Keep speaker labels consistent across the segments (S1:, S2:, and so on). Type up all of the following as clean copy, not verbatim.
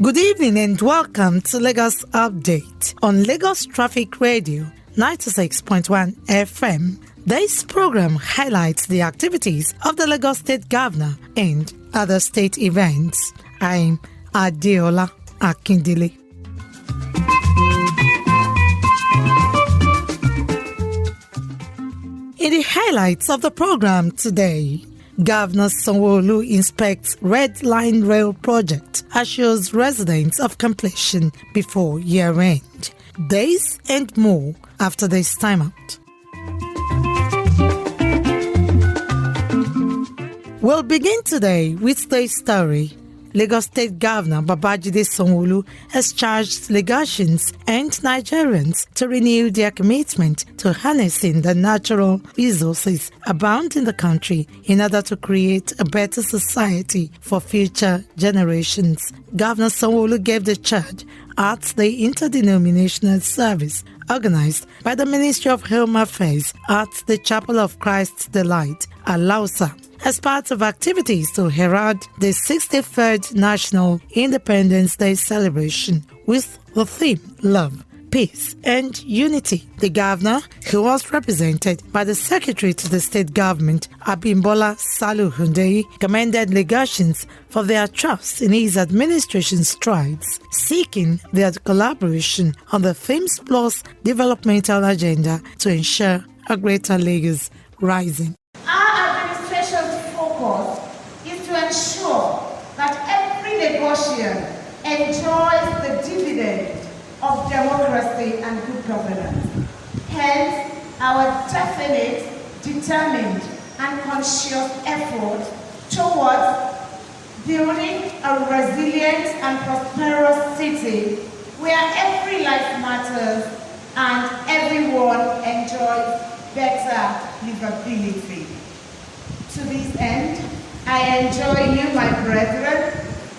S1: Good evening and welcome to Lagos Update on Lagos Traffic Radio 96.1 FM. This program highlights the activities of the Lagos State Governor and other state events. I'm Adeola Akindele. In the highlights of the program today, Governor Sanwo-Olu inspects Red Line Rail project, assures residents of completion before year-end. This and more after this time out. We'll begin today with the story. Lagos State Governor Babajide Sanwo-Olu has charged Lagosians and Nigerians to renew their commitment to harnessing the natural resources abound in the country in order to create a better society for future generations. Governor Sanwo-Olu gave the charge at the interdenominational service organized by the Ministry of Home Affairs at the Chapel of Christ's Delight, Alausa, as part of activities to herald the 63rd National Independence Day celebration with the theme Love, Peace and Unity. The governor, who was represented by the Secretary to the State Government, Abimbola Salu-Hundeyi, commended Lagosians for their trust in his administration's strides, seeking their collaboration on the Themes Plus developmental agenda to ensure a greater Lagos rising.
S2: Is to ensure that every Lagosian enjoys the dividend of democracy and good governance. Hence, our definite, determined, and conscious effort towards building a resilient and prosperous city where every life matters and everyone enjoys better livability. To this end, I enjoin you, my brethren,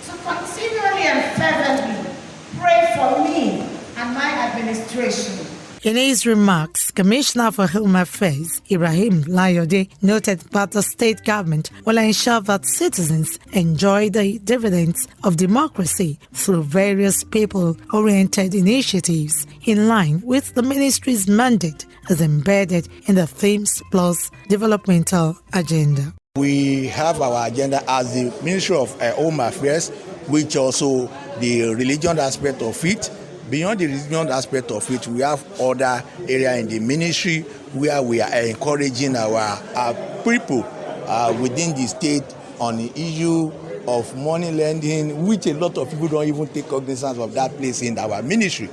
S2: to continually and fervently pray for me and my administration.
S1: In his remarks, Commissioner for Home Affairs, Ibrahim Layode, noted that the state government will ensure that citizens enjoy the dividends of democracy through various people-oriented initiatives in line with the ministry's mandate as embedded in the Themes Plus developmental agenda.
S3: We have our agenda as the Ministry of Home Affairs, which also the religion aspect of it. Beyond the religion aspect of it, we have other areas in the ministry where we are encouraging our people within the state on the issue of money lending, which a lot of people don't even take cognizance of that place in our ministry.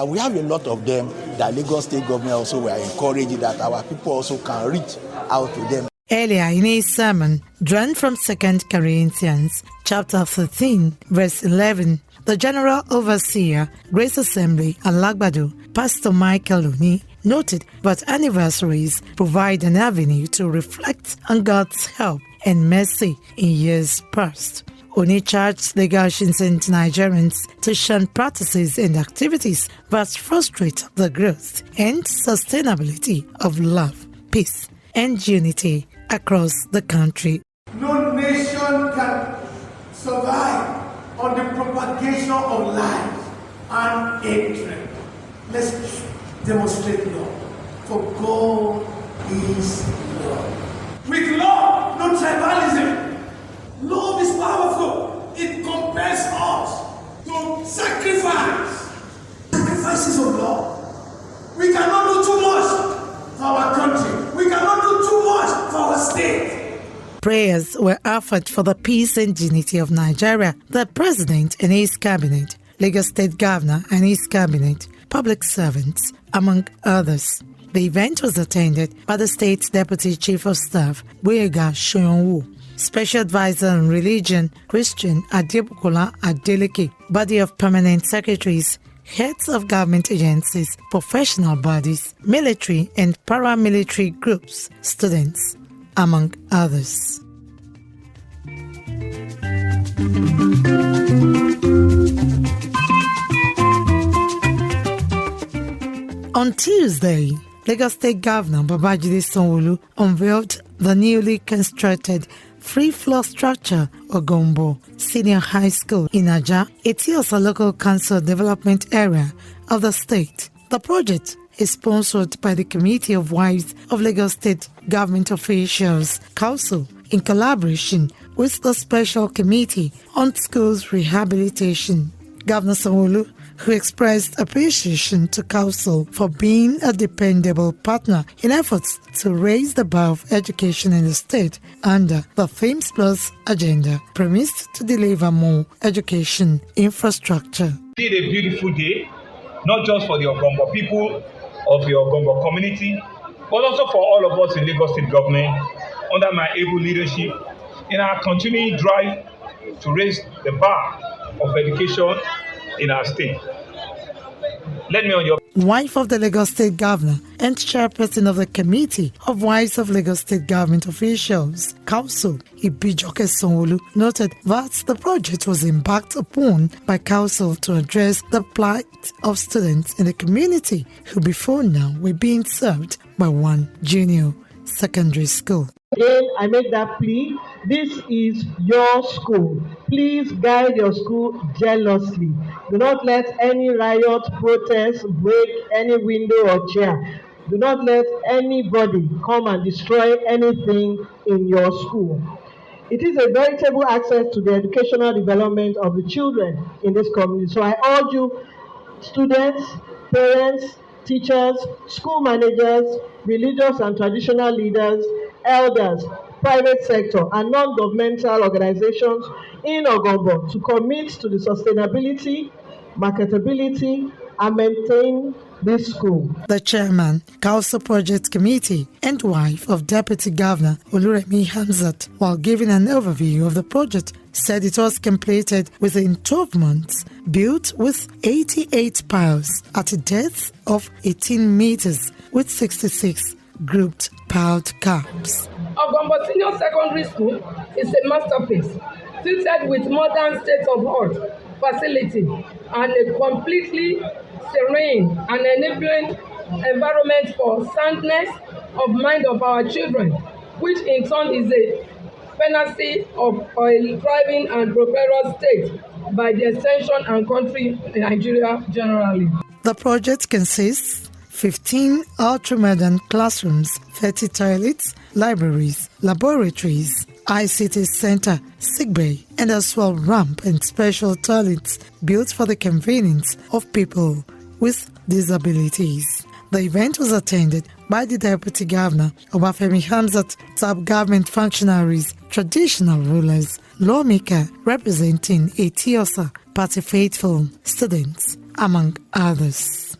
S3: We have a lot of them that Lagos State government also were encouraging that our people also can reach out to them.
S1: Earlier in his sermon, drawn from 2 Corinthians chapter 13, verse 11, the General Overseer, Grace Assembly, Alagbado, Pastor Michael Oni, noted that anniversaries provide an avenue to reflect on God's help and mercy in years past. Oni charged Lagosians and Nigerians to shun practices and activities that frustrate the growth and sustainability of love, peace, and unity across the country.
S4: No nation can survive on the propagation of lies and hatred. Let's demonstrate love, for God is love. With love, no tribalism. Love is powerful. It compels us to sacrifice. Sacrifices of love. We cannot do too much for our country. We cannot do too much for our state.
S1: Prayers were offered for the peace and unity of Nigeria, the President and his cabinet, Lagos State Governor and his cabinet, public servants, among others. The event was attended by the State's Deputy Chief of Staff, Boyega Shoyonwu, Special Advisor on Religion, Christian Adebukola Adeleke, body of permanent secretaries, heads of government agencies, professional bodies, military and paramilitary groups, students, among others. On Tuesday, Lagos State Governor Babajide Sanwo-Olu unveiled the newly constructed free-floor structure Ogombo Senior High School in Aja, Etiosa Local Council Development Area of the state. The project is sponsored by the Committee of Wives of Lagos State Government Officials Council in collaboration with the Special Committee on Schools Rehabilitation. Governor Sanwo-Olu, who expressed appreciation to Council for being a dependable partner in efforts to raise the bar of education in the state under the Themes Plus agenda, promised to deliver more education infrastructure.
S5: It's a beautiful day, not just for the Ogombo people of the Ogombo community, but also for all of us in Lagos State government under my able leadership in our continuing drive to raise the bar of education in our state. Let me on your
S1: Wife of the Lagos State Governor and chairperson of the Committee of Wives of Lagos State Government Officials Council, Ibijoke Sanwo-Olu, noted that the project was embarked upon by Council to address the plight of students in the community who before now were being served by one junior secondary school.
S6: Again, I make that plea. This is your school. Please guide your school jealously. Do not let any riot, protest, break any window or chair. Do not let anybody come and destroy anything in your school. It is a veritable access to the educational development of the children in this community. So I urge you, students, parents, teachers, school managers, religious and traditional leaders, elders, private sector, and non-governmental organizations in Ogombo to commit to the sustainability, marketability, and maintain this school.
S1: The chairman, Council Project Committee, and wife of Deputy Governor Oluremi Hamzat, while giving an overview of the project, said it was completed within 12 months, built with 88 piles at a depth of 18 meters with 66 grouped piled caps.
S7: Ogombo Senior Secondary School is a masterpiece, fitted with modern state-of-the-art facility and a completely serene and enabling environment for soundness of mind of our children, which in turn is a panacea of a thriving and prosperous state by the extension and country in Nigeria generally.
S1: The project consists 15 ultra-modern classrooms, 30 toilets, libraries, laboratories, ICT center, sick bay, and as well ramp and special toilets built for the convenience of people with disabilities. The event was attended by the Deputy Governor, Obafemi Hamzat, top government functionaries, traditional rulers, lawmakers representing Etiosa, party faithful, students, among others.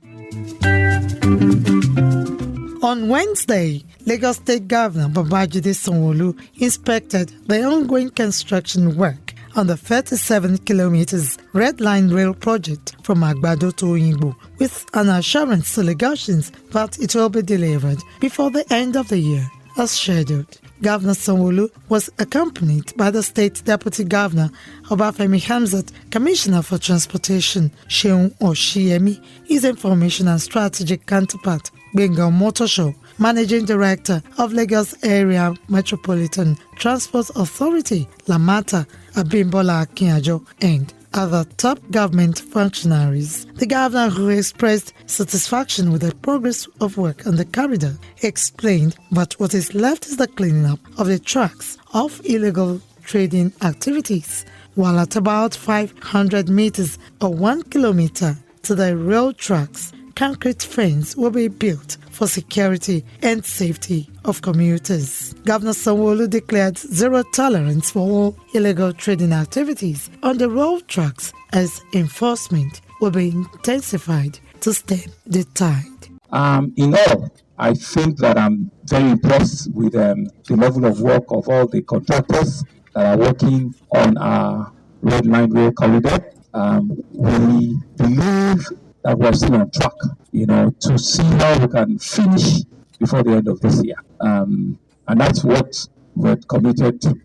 S1: On Wednesday, Lagos State Governor Babajide Sanwo-Olu inspected the ongoing construction work on the 37 kilometers Red Line Rail project from Agbado to Oyingbo, with an assurance to Lagosians that it will be delivered before the end of the year, as scheduled. Governor Sanwo-Olu was accompanied by the State Deputy Governor Obafemi Hamzat, Commissioner for Transportation Seun Oshiemi, his Information and Strategic counterpart Benga Motosho, Managing Director of Lagos Area Metropolitan Transport Authority Lamata Abimbola Akinyajo, and other top government functionaries. The governor, who expressed satisfaction with the progress of work on the corridor, explained that what is left is the cleaning up of the tracks of illegal trading activities, while at about 500 meters or 1 kilometer to the rail tracks, concrete fence will be built for security and safety of commuters. Governor Sanwo-Olu declared zero tolerance for all illegal trading activities on the road tracks, as enforcement will be intensified to stem the tide.
S8: In all, I think that I'm very impressed with the level of work of all the contractors that are working on our Red Line Rail corridor. We believe that we're still on track, to see how we can finish before the end of this year. And that's what we're committed to.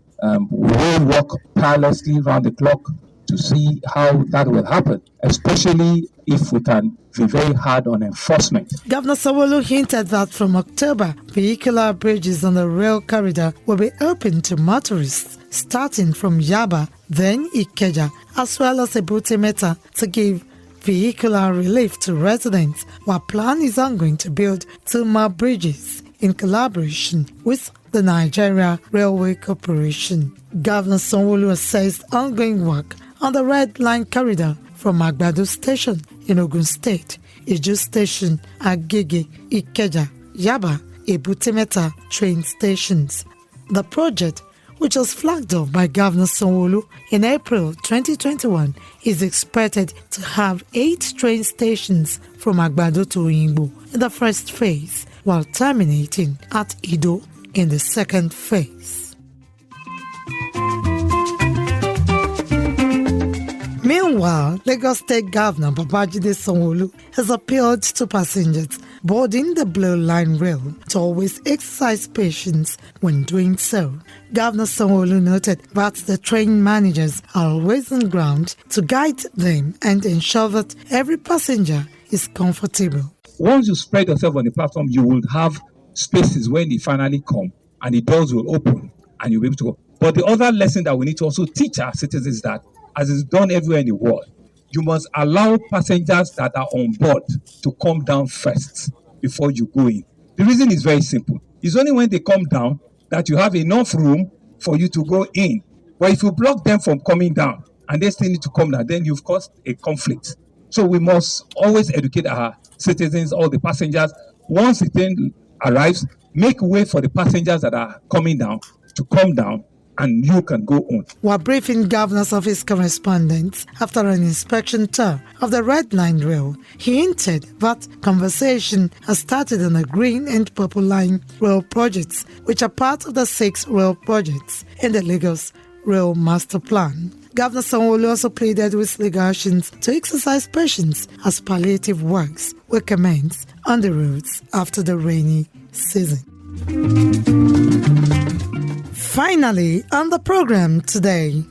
S8: We will work tirelessly around the clock to see how that will happen, especially if we can be very hard on enforcement.
S1: Governor Sanwo-Olu hinted that from October, vehicular bridges on the rail corridor will be open to motorists, starting from Yaba, then Ikeja, as well as Ebute-Metta, to give vehicular relief to residents, while plan is ongoing to build 2 more bridges in collaboration with the Nigeria Railway Corporation. Governor Sanwo-Olu assessed ongoing work on the Red Line corridor from Agbado Station in Ogun State, Iju Station, Agege, Ikeja, Yaba, Ebute-Metta train stations. The project, which was flagged off by Governor Sanwo-Olu in April 2021, is expected to have 8 train stations from Agbado to Oyingbo in the first phase, while terminating at Ido in the second phase. Meanwhile, Lagos State Governor Babajide Sanwo-Olu has appealed to passengers boarding the Blue Line Rail to always exercise patience when doing so. Governor Sanwo-Olu noted that the train managers are always on ground to guide them and ensure that every passenger is comfortable.
S8: Once you spread yourself on the platform, you will have spaces when they finally come and the doors will open and you'll be able to go. But the other lesson that we need to also teach our citizens is that, as is done everywhere in the world, you must allow passengers that are on board to come down first before you go in. The reason is very simple. It's only when they come down that you have enough room for you to go in. But if you block them from coming down and they still need to come down, then you've caused a conflict. So we must always educate our citizens, all the passengers. Once the train arrives, make way for the passengers that are coming down to come down, and you can go on.
S1: While briefing Governor's Office correspondents after an inspection tour of the Red Line Rail, he hinted that conversation has started on the Green and Purple Line rail projects, which are part of the 6 rail projects in the Lagos Rail Master Plan. Governor Sanwo-Olu also pleaded with Lagosians to exercise patience as palliative works will commence on the roads after the rainy season. Finally, on the program today,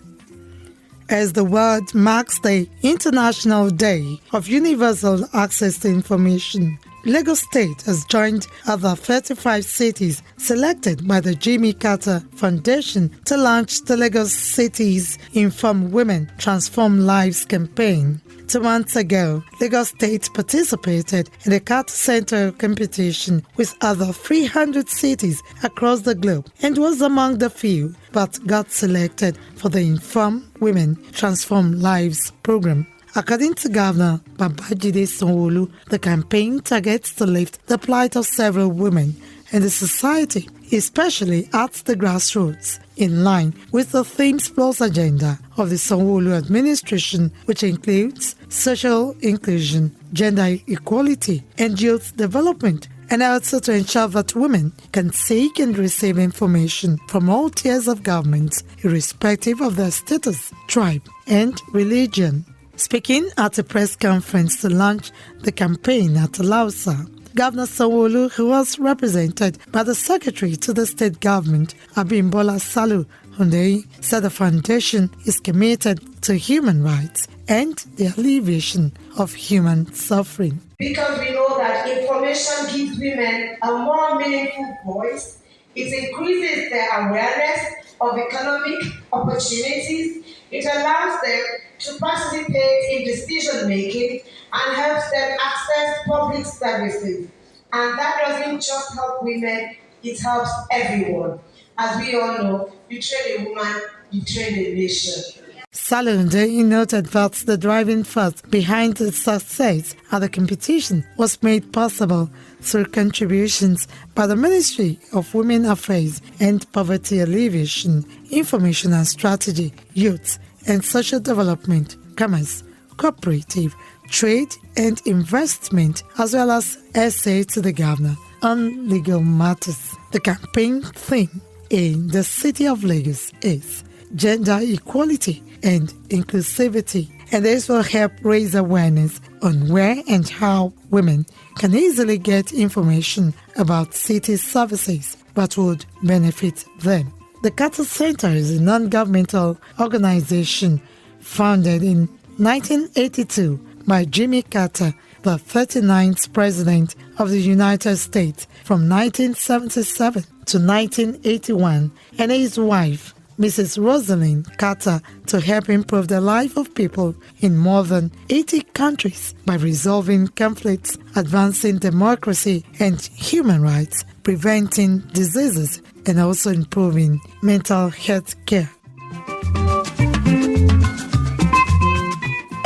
S1: as the world marks the International Day of Universal Access to Information, Lagos State has joined other 35 cities selected by the Jimmy Carter Foundation to launch the Lagos Cities Inform Women, Transform Lives campaign. 2 months ago, Lagos State participated in a Carter Center competition with other 300 cities across the globe and was among the few that got selected for the Inform Women, Transform Lives program. According to Governor Babajide Sanwo-Olu, the campaign targets to lift the plight of several women in the society, especially at the grassroots, in line with the Themes Plus agenda of the Sanwo-Olu administration, which includes social inclusion, gender equality, and youth development, and also to ensure that women can seek and receive information from all tiers of government, irrespective of their status, tribe, and religion. Speaking at a press conference to launch the campaign at Lausa, Governor Sanwo-Olu, who was represented by the Secretary to the State Government, Abimbola Salu Hundeyi, said the foundation is committed to human rights and the alleviation of human suffering.
S2: Because we know that information gives women a more meaningful voice, it increases their awareness of economic opportunities, it allows them to participate in decision-making and helps them access public services. And that doesn't just help women, it helps everyone. As we all know, you train a woman, you train a nation.
S1: Salunde noted that the driving force behind the success of the competition was made possible through contributions by the Ministry of Women Affairs and Poverty Alleviation, Information and Strategy, Youth and Social Development, Commerce, Cooperative, Trade and Investment, as well as essay to the Governor on legal matters. The campaign theme in the city of Lagos is gender equality and inclusivity, and this will help raise awareness on where and how women can easily get information about city services that would benefit them. The Carter Center is a non-governmental organization founded in 1982 by Jimmy Carter, the 39th President of the United States from 1977 to 1981, and his wife, Mrs. Rosalind Carter, to help improve the life of people in more than 80 countries by resolving conflicts, advancing democracy and human rights, preventing diseases, and also improving mental health care.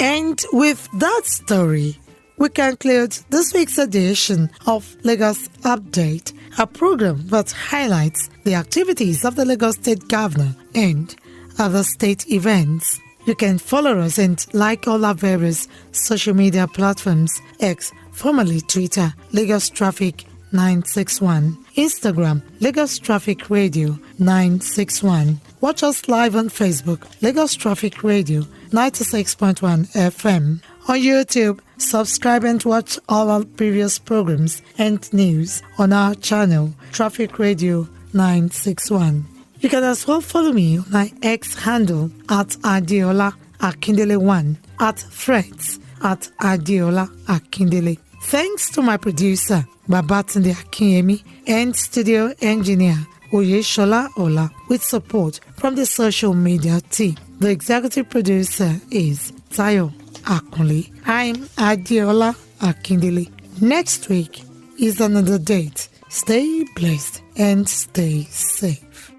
S1: And with that story, we conclude this week's edition of Lagos Update, a program that highlights the activities of the Lagos State Governor and other state events. You can follow us and like all our various social media platforms: X, formerly Twitter, Lagos Traffic 961, Instagram, Lagos Traffic Radio 961. Watch us live on Facebook, Lagos Traffic Radio 96.1 FM. On YouTube, subscribe and watch all our previous programs and news on our channel, Traffic Radio 961. You can as well follow me on my X handle at Adiola Akindele1, at Threads at Adiola Akindele. Thanks to my producer, Babatunde Akinyemi, and studio engineer, Oyeshola Ola, with support from the social media team. The executive producer is Tayo Akunle. I'm Adiola Akindele. Next week is another date. Stay blessed and stay safe.